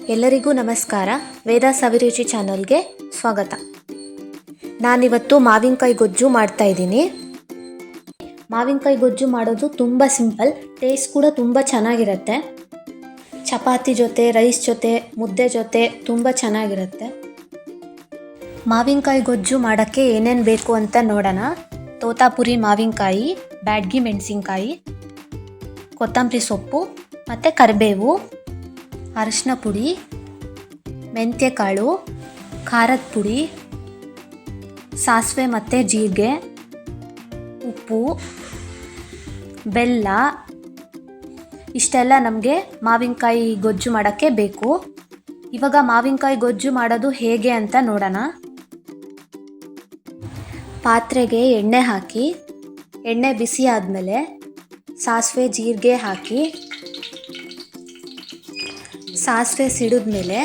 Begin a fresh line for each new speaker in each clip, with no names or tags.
ಎಲ್ಲರಿಗೂ ನಮಸ್ಕಾರ. ವೇದ ಸವಿರುಚಿ ಚಾನಲ್ಗೆ ಸ್ವಾಗತ. ನಾನಿವತ್ತು ಮಾವಿನಕಾಯಿ ಗೊಜ್ಜು ಮಾಡ್ತಾ ಇದ್ದೀನಿ. ಮಾವಿನಕಾಯಿ ಗೊಜ್ಜು ಮಾಡೋದು ತುಂಬ ಸಿಂಪಲ್, ಟೇಸ್ಟ್ ಕೂಡ ತುಂಬ ಚೆನ್ನಾಗಿರುತ್ತೆ. ಚಪಾತಿ ಜೊತೆ, ರೈಸ್ ಜೊತೆ, ಮುದ್ದೆ ಜೊತೆ ತುಂಬ ಚೆನ್ನಾಗಿರುತ್ತೆ. ಮಾವಿನಕಾಯಿ ಗೊಜ್ಜು ಮಾಡೋಕ್ಕೆ ಏನೇನು ಬೇಕು ಅಂತ ನೋಡೋಣ. ತೋತಾಪುರಿ ಮಾವಿನಕಾಯಿ, ಬ್ಯಾಡಗಿ ಮೆಣಸಿನ್ಕಾಯಿ, ಕೊತ್ತಂಬರಿ ಸೊಪ್ಪು ಮತ್ತು ಕರಿಬೇವು, ಅರಿಶಿನ ಪುಡಿ, ಮೆಂತ್ಯ ಕಾಳು, ಖಾರದ ಪುಡಿ, ಸಾಸಿವೆ ಮತ್ತು ಜೀರಿಗೆ, ಉಪ್ಪು, ಬೆಲ್ಲ, ಇಷ್ಟೆಲ್ಲ ನಮಗೆ ಮಾವಿನಕಾಯಿ ಗೊಜ್ಜು ಮಾಡೋಕ್ಕೆ ಬೇಕು. ಇವಾಗ ಮಾವಿನಕಾಯಿ ಗೊಜ್ಜು ಮಾಡೋದು ಹೇಗೆ ಅಂತ ನೋಡೋಣ. ಪಾತ್ರೆಗೆ ಎಣ್ಣೆ ಹಾಕಿ, ಎಣ್ಣೆ ಬಿಸಿ ಆದಮೇಲೆ ಸಾಸಿವೆ ಜೀರಿಗೆ ಹಾಕಿ, ಸಾಸಿವೆ ಸಿಡಿದ್ಮೇಲೆ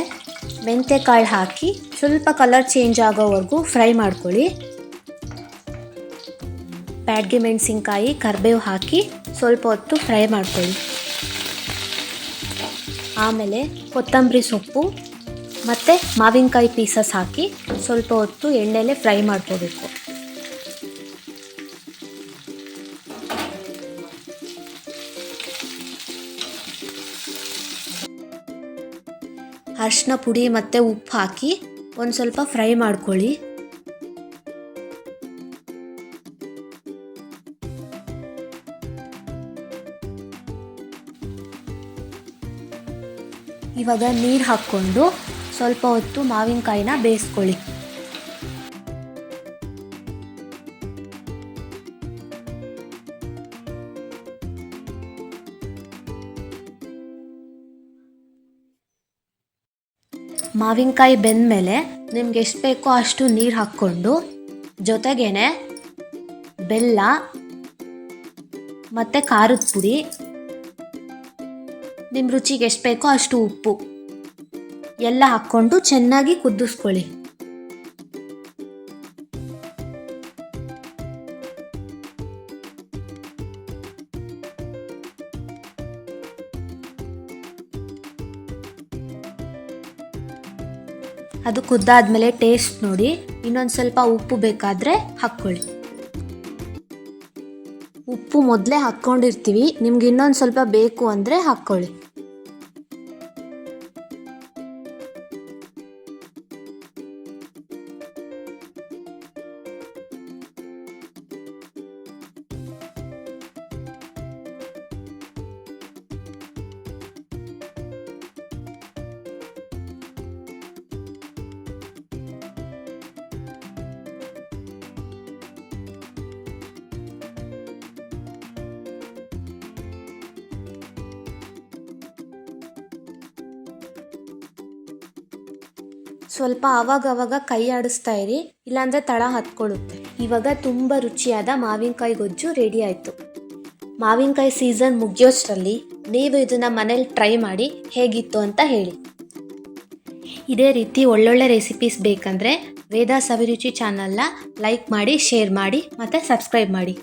ಮೆಂತ್ಯ ಕಾಳು ಹಾಕಿ ಸ್ವಲ್ಪ ಕಲರ್ ಚೇಂಜ್ ಆಗೋವರೆಗೂ ಫ್ರೈ ಮಾಡ್ಕೊಳ್ಳಿ. ಬ್ಯಾಡಗಿ ಮೆಣಸಿನ್ಕಾಯಿ, ಕರಿಬೇವು ಹಾಕಿ ಸ್ವಲ್ಪ ಹೊತ್ತು ಫ್ರೈ ಮಾಡ್ಕೊಳ್ಳಿ. ಆಮೇಲೆ ಕೊತ್ತಂಬರಿ ಸೊಪ್ಪು ಮತ್ತು ಮಾವಿನಕಾಯಿ ಪೀಸಸ್ ಹಾಕಿ ಸ್ವಲ್ಪ ಹೊತ್ತು ಎಣ್ಣೆಲೆ ಫ್ರೈ ಮಾಡ್ಕೋಬೇಕು. ಅರಿಶಿನ ಪುಡಿ ಮತ್ತು ಉಪ್ಪು ಹಾಕಿ ಒಂದು ಸ್ವಲ್ಪ ಫ್ರೈ ಮಾಡ್ಕೊಳ್ಳಿ. ಇವಾಗ ನೀರು ಹಾಕ್ಕೊಂಡು ಸ್ವಲ್ಪ ಹೊತ್ತು ಮಾವಿನಕಾಯಿನ ಬೇಯಿಸ್ಕೊಳ್ಳಿ. ಮಾವಿನಕಾಯಿ ಬೆಂದಮೇಲೆ ನಿಮ್ಗೆ ಎಷ್ಟು ಬೇಕೋ ಅಷ್ಟು ನೀರು ಹಾಕ್ಕೊಂಡು ಜೊತೆಗೇನೆ ಬೆಲ್ಲ ಮತ್ತು ಖಾರದ ಪುಡಿ, ನಿಮ್ಮ ರುಚಿಗೆ ಎಷ್ಟು ಬೇಕೋ ಅಷ್ಟು ಉಪ್ಪು ಎಲ್ಲ ಹಾಕ್ಕೊಂಡು ಚೆನ್ನಾಗಿ ಕುದಿಸ್ಕೊಳ್ಳಿ. ಅದು ಕುದ್ದಾದ್ಮೇಲೆ ಟೇಸ್ಟ್ ನೋಡಿ, ಇನ್ನೊಂದು ಸ್ವಲ್ಪ ಉಪ್ಪು ಬೇಕಾದರೆ ಹಾಕ್ಕೊಳ್ಳಿ. ಉಪ್ಪು ಮೊದಲೇ ಹಾಕ್ಕೊಂಡಿರ್ತೀವಿ, ನಿಮ್ಗೆ ಇನ್ನೊಂದು ಸ್ವಲ್ಪ ಬೇಕು ಅಂದರೆ ಹಾಕ್ಕೊಳ್ಳಿ. ಸ್ವಲ್ಪ ಆವಾಗವಾಗ ಕೈ ಆಡಿಸ್ತಾ ಇರಿ, ಇಲ್ಲಾಂದರೆ ತಳ ಹತ್ಕೊಳ್ಳುತ್ತೆ. ಇವಾಗ ತುಂಬ ರುಚಿಯಾದ ಮಾವಿನಕಾಯಿ ಗೊಜ್ಜು ರೆಡಿ ಆಯಿತು. ಮಾವಿನಕಾಯಿ ಸೀಸನ್ ಮುಗಿಯೋಷ್ಟರಲ್ಲಿ ನೀವು ಇದನ್ನು ಮನೇಲಿ ಟ್ರೈ ಮಾಡಿ ಹೇಗಿತ್ತು ಅಂತ ಹೇಳಿ. ಇದೇ ರೀತಿ ಒಳ್ಳೊಳ್ಳೆ ರೆಸಿಪೀಸ್ ಬೇಕಂದರೆ ವೇದ ಸವಿರುಚಿ ಚಾನಲ್ನ ಲೈಕ್ ಮಾಡಿ, ಶೇರ್ ಮಾಡಿ ಮತ್ತು ಸಬ್ಸ್ಕ್ರೈಬ್ ಮಾಡಿ.